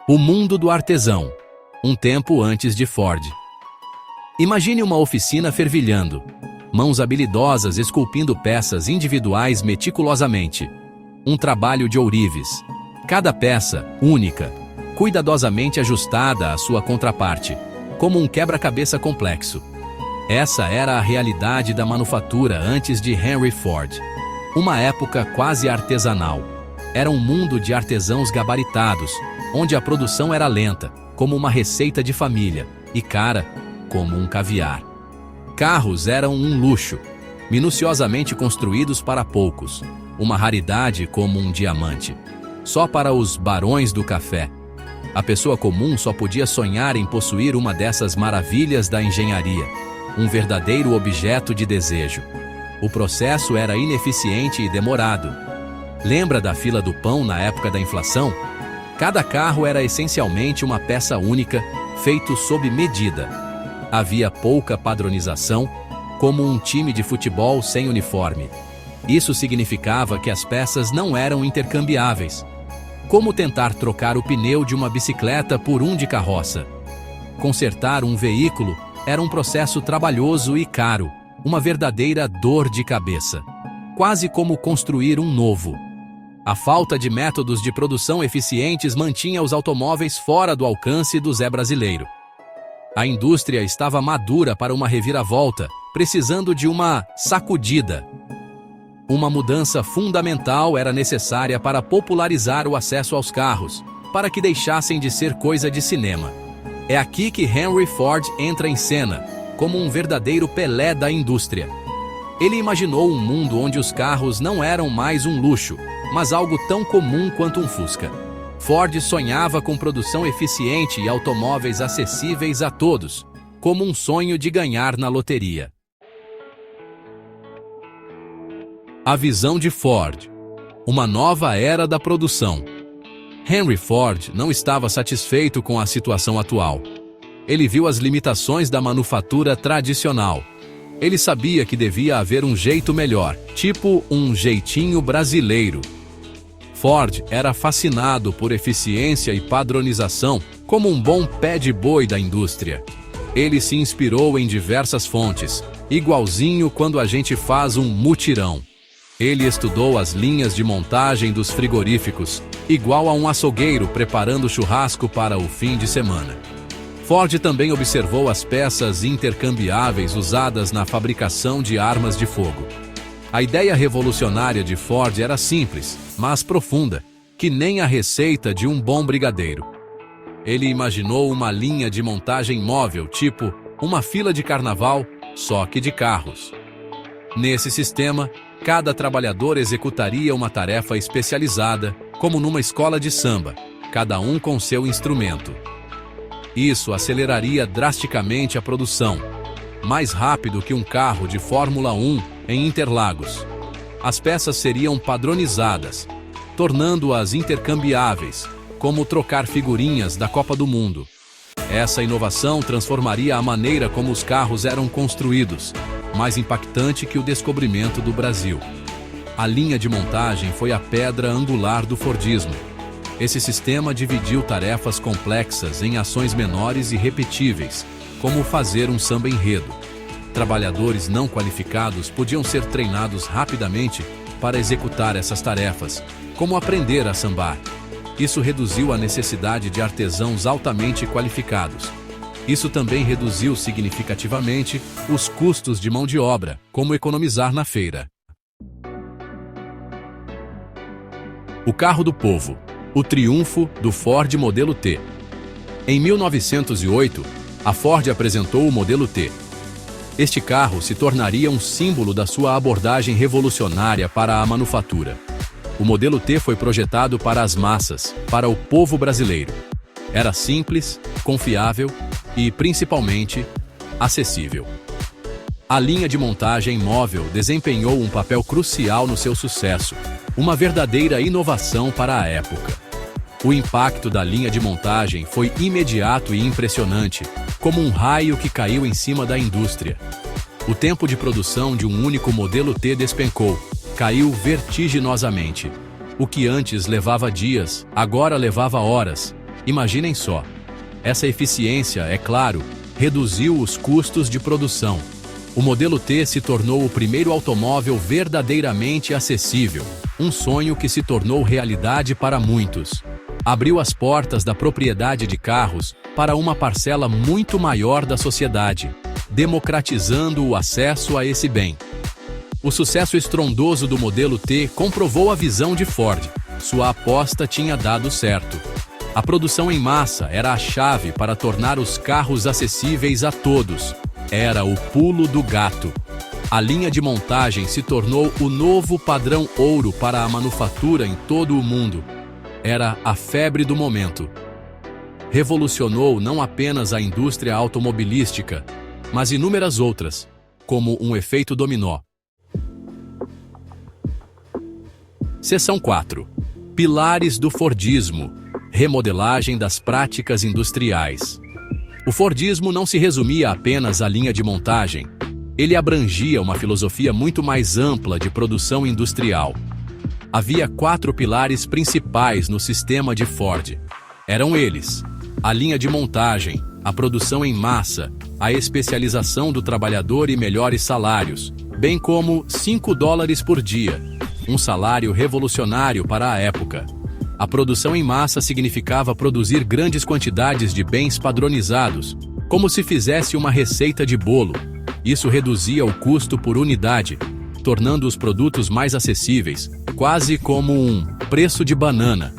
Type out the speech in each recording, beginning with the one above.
O mundo do artesão, um tempo antes de Ford. Imagine uma oficina fervilhando, mãos habilidosas esculpindo peças individuais meticulosamente. Um trabalho de ourives. Cada peça, única, cuidadosamente ajustada à sua contraparte, como um quebra-cabeça complexo. Essa era a realidade da manufatura antes de Henry Ford. Uma época quase artesanal. Era um mundo de artesãos gabaritados, onde a produção era lenta, como uma receita de família, e cara, como um caviar. Carros eram um luxo, minuciosamente construídos para poucos, uma raridade como um diamante. Só para os barões do café. A pessoa comum só podia sonhar em possuir uma dessas maravilhas da engenharia, um verdadeiro objeto de desejo. O processo era ineficiente e demorado. Lembra da fila do pão na época da inflação? Cada carro era essencialmente uma peça única, feito sob medida. Havia pouca padronização, como um time de futebol sem uniforme. Isso significava que as peças não eram intercambiáveis. Como tentar trocar o pneu de uma bicicleta por um de carroça? Consertar um veículo era um processo trabalhoso e caro, uma verdadeira dor de cabeça. Quase como construir um novo. A falta de métodos de produção eficientes mantinha os automóveis fora do alcance do Zé brasileiro. A indústria estava madura para uma reviravolta, precisando de uma sacudida. Uma mudança fundamental era necessária para popularizar o acesso aos carros, para que deixassem de ser coisa de cinema. É aqui que Henry Ford entra em cena, como um verdadeiro Pelé da indústria. Ele imaginou um mundo onde os carros não eram mais um luxo, mas algo tão comum quanto um Fusca. Ford sonhava com produção eficiente e automóveis acessíveis a todos, como um sonho de ganhar na loteria. A visão de Ford. Uma nova era da produção. Henry Ford não estava satisfeito com a situação atual. Ele viu as limitações da manufatura tradicional. Ele sabia que devia haver um jeito melhor, tipo um jeitinho brasileiro. Ford era fascinado por eficiência e padronização, como um bom pé de boi da indústria. Ele se inspirou em diversas fontes, igualzinho quando a gente faz um mutirão. Ele estudou as linhas de montagem dos frigoríficos, igual a um açougueiro preparando churrasco para o fim de semana. Ford também observou as peças intercambiáveis usadas na fabricação de armas de fogo. A ideia revolucionária de Ford era simples, mas profunda, que nem a receita de um bom brigadeiro. Ele imaginou uma linha de montagem móvel, tipo uma fila de carnaval, só que de carros. Nesse sistema, cada trabalhador executaria uma tarefa especializada, como numa escola de samba, cada um com seu instrumento. Isso aceleraria drasticamente a produção, mais rápido que um carro de Fórmula 1 em Interlagos. As peças seriam padronizadas, tornando-as intercambiáveis, como trocar figurinhas da Copa do Mundo. Essa inovação transformaria a maneira como os carros eram construídos, mais impactante que o descobrimento do Brasil. A linha de montagem foi a pedra angular do Fordismo. Esse sistema dividiu tarefas complexas em ações menores e repetíveis, como fazer um samba-enredo. Trabalhadores não qualificados podiam ser treinados rapidamente para executar essas tarefas, como aprender a sambar. Isso reduziu a necessidade de artesãos altamente qualificados. Isso também reduziu significativamente os custos de mão de obra, como economizar na feira. O carro do povo. O triunfo do Ford Modelo T. Em 1908, a Ford apresentou o Modelo T. Este carro se tornaria um símbolo da sua abordagem revolucionária para a manufatura. O Modelo T foi projetado para as massas, para o povo brasileiro. Era simples, confiável e, principalmente, acessível. A linha de montagem móvel desempenhou um papel crucial no seu sucesso, uma verdadeira inovação para a época. O impacto da linha de montagem foi imediato e impressionante, como um raio que caiu em cima da indústria. O tempo de produção de um único Modelo T despencou, caiu vertiginosamente. O que antes levava dias, agora levava horas, Imaginem só. Essa eficiência, é claro, reduziu os custos de produção. O modelo T se tornou o primeiro automóvel verdadeiramente acessível, um sonho que se tornou realidade para muitos. Abriu as portas da propriedade de carros para uma parcela muito maior da sociedade, democratizando o acesso a esse bem. O sucesso estrondoso do modelo T comprovou a visão de Ford. Sua aposta tinha dado certo. A produção em massa era a chave para tornar os carros acessíveis a todos. Era o pulo do gato. A linha de montagem se tornou o novo padrão ouro para a manufatura em todo o mundo. Era a febre do momento. Revolucionou não apenas a indústria automobilística, mas inúmeras outras, como um efeito dominó. Seção 4. Pilares do Fordismo. Remodelagem das práticas industriais. O Fordismo não se resumia apenas à linha de montagem. Ele abrangia uma filosofia muito mais ampla de produção industrial. Havia 4 pilares principais no sistema de Ford. Eram eles: a linha de montagem, a produção em massa, a especialização do trabalhador e melhores salários, bem como $5 por dia, um salário revolucionário para a época. A produção em massa significava produzir grandes quantidades de bens padronizados, como se fizesse uma receita de bolo. Isso reduzia o custo por unidade, tornando os produtos mais acessíveis, quase como um preço de banana.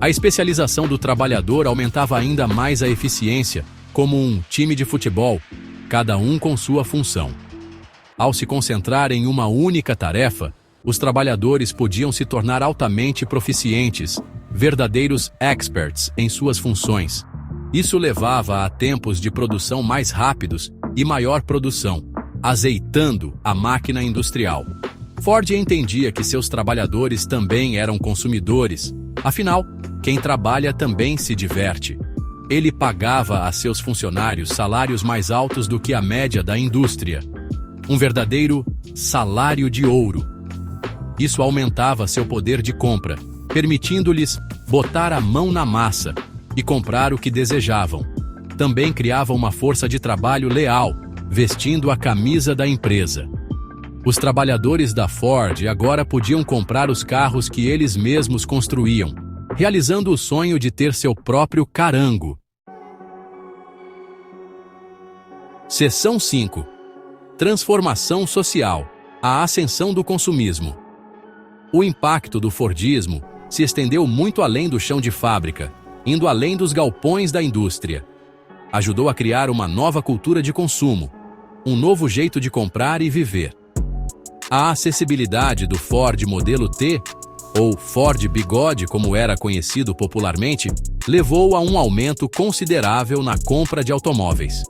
A especialização do trabalhador aumentava ainda mais a eficiência, como um time de futebol, cada um com sua função. Ao se concentrar em uma única tarefa, os trabalhadores podiam se tornar altamente proficientes, verdadeiros experts em suas funções. Isso levava a tempos de produção mais rápidos e maior produção, azeitando a máquina industrial. Ford entendia que seus trabalhadores também eram consumidores. Afinal, quem trabalha também se diverte. Ele pagava a seus funcionários salários mais altos do que a média da indústria. Um verdadeiro salário de ouro. Isso aumentava seu poder de compra, permitindo-lhes botar a mão na massa e comprar o que desejavam. Também criava uma força de trabalho leal, vestindo a camisa da empresa. Os trabalhadores da Ford agora podiam comprar os carros que eles mesmos construíam, realizando o sonho de ter seu próprio carango. Seção 5. Transformação social. A ascensão do consumismo. O impacto do Fordismo se estendeu muito além do chão de fábrica, indo além dos galpões da indústria. Ajudou a criar uma nova cultura de consumo, um novo jeito de comprar e viver. A acessibilidade do Ford modelo T, ou Ford Bigode como era conhecido popularmente, levou a um aumento considerável na compra de automóveis.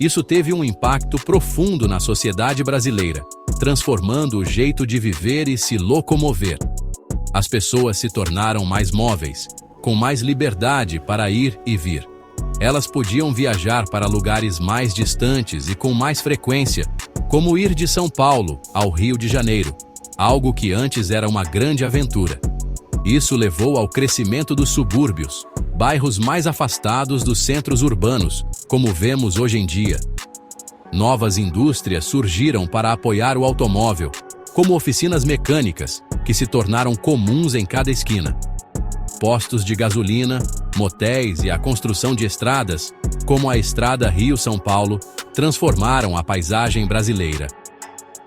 Isso teve um impacto profundo na sociedade brasileira, transformando o jeito de viver e se locomover. As pessoas se tornaram mais móveis, com mais liberdade para ir e vir. Elas podiam viajar para lugares mais distantes e com mais frequência, como ir de São Paulo ao Rio de Janeiro, algo que antes era uma grande aventura. Isso levou ao crescimento dos subúrbios, bairros mais afastados dos centros urbanos, como vemos hoje em dia. Novas indústrias surgiram para apoiar o automóvel, como oficinas mecânicas, que se tornaram comuns em cada esquina. Postos de gasolina, motéis e a construção de estradas, como a Estrada Rio-São Paulo, transformaram a paisagem brasileira.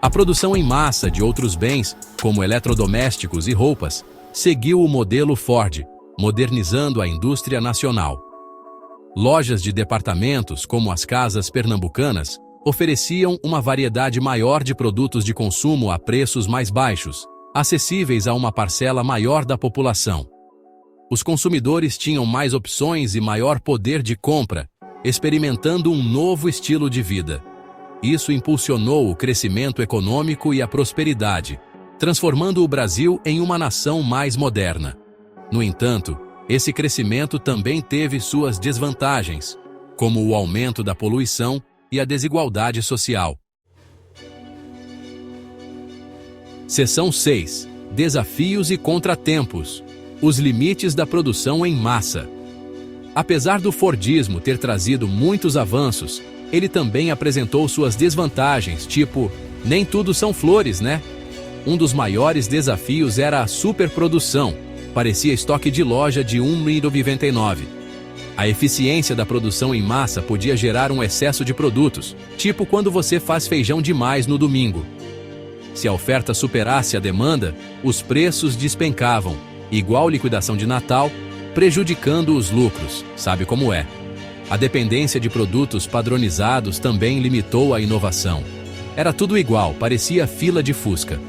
A produção em massa de outros bens, como eletrodomésticos e roupas, seguiu o modelo Ford, modernizando a indústria nacional. Lojas de departamentos, como as Casas Pernambucanas, ofereciam uma variedade maior de produtos de consumo a preços mais baixos, acessíveis a uma parcela maior da população. Os consumidores tinham mais opções e maior poder de compra, experimentando um novo estilo de vida. Isso impulsionou o crescimento econômico e a prosperidade, transformando o Brasil em uma nação mais moderna. No entanto, esse crescimento também teve suas desvantagens, como o aumento da poluição e a desigualdade social. Seção 6. Desafios e contratempos. Os limites da produção em massa. Apesar do Fordismo ter trazido muitos avanços, ele também apresentou suas desvantagens, tipo, nem tudo são flores, né? Um dos maiores desafios era a superprodução, parecia estoque de loja de 1,99. A eficiência da produção em massa podia gerar um excesso de produtos, tipo quando você faz feijão demais no domingo. Se a oferta superasse a demanda, os preços despencavam, igual liquidação de Natal, prejudicando os lucros, sabe como é. A dependência de produtos padronizados também limitou a inovação. Era tudo igual, parecia fila de Fusca.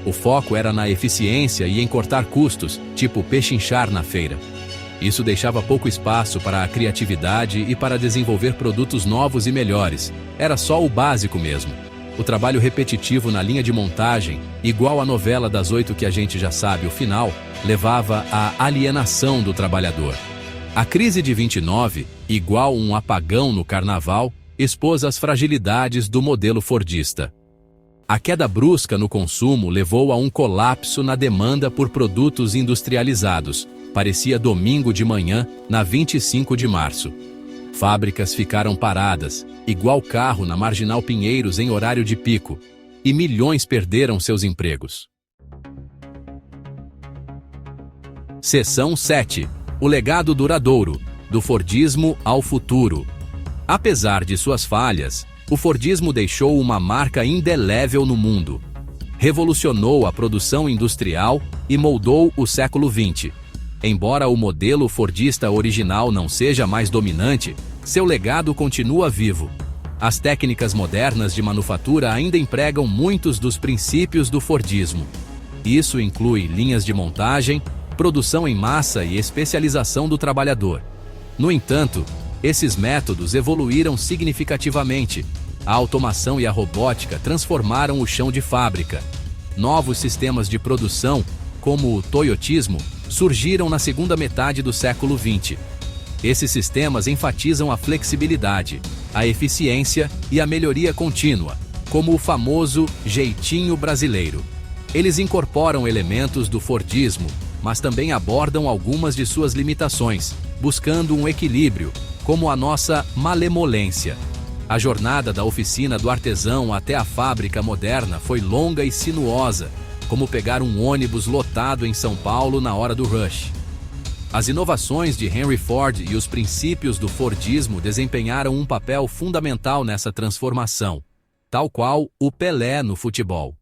O foco era na eficiência e em cortar custos, tipo pechinchar na feira. Isso deixava pouco espaço para a criatividade e para desenvolver produtos novos e melhores. Era só o básico mesmo. O trabalho repetitivo na linha de montagem, igual à novela das 8 que a gente já sabe o final, levava à alienação do trabalhador. A crise de 29, igual um apagão no carnaval, expôs as fragilidades do modelo fordista. A queda brusca no consumo levou a um colapso na demanda por produtos industrializados. Parecia domingo de manhã, na 25 de março. Fábricas ficaram paradas, igual carro na Marginal Pinheiros em horário de pico, e milhões perderam seus empregos. Seção 7. O legado duradouro, do Fordismo ao futuro. Apesar de suas falhas, o Fordismo deixou uma marca indelével no mundo. Revolucionou a produção industrial e moldou o século XX. Embora o modelo fordista original não seja mais dominante, seu legado continua vivo. As técnicas modernas de manufatura ainda empregam muitos dos princípios do Fordismo. Isso inclui linhas de montagem, produção em massa e especialização do trabalhador. No entanto, esses métodos evoluíram significativamente. A automação e a robótica transformaram o chão de fábrica. Novos sistemas de produção, como o toyotismo, surgiram na segunda metade do século XX. Esses sistemas enfatizam a flexibilidade, a eficiência e a melhoria contínua, como o famoso jeitinho brasileiro. Eles incorporam elementos do Fordismo, mas também abordam algumas de suas limitações, buscando um equilíbrio, como a nossa malemolência. A jornada da oficina do artesão até a fábrica moderna foi longa e sinuosa, como pegar um ônibus lotado em São Paulo na hora do rush. As inovações de Henry Ford e os princípios do Fordismo desempenharam um papel fundamental nessa transformação, tal qual o Pelé no futebol.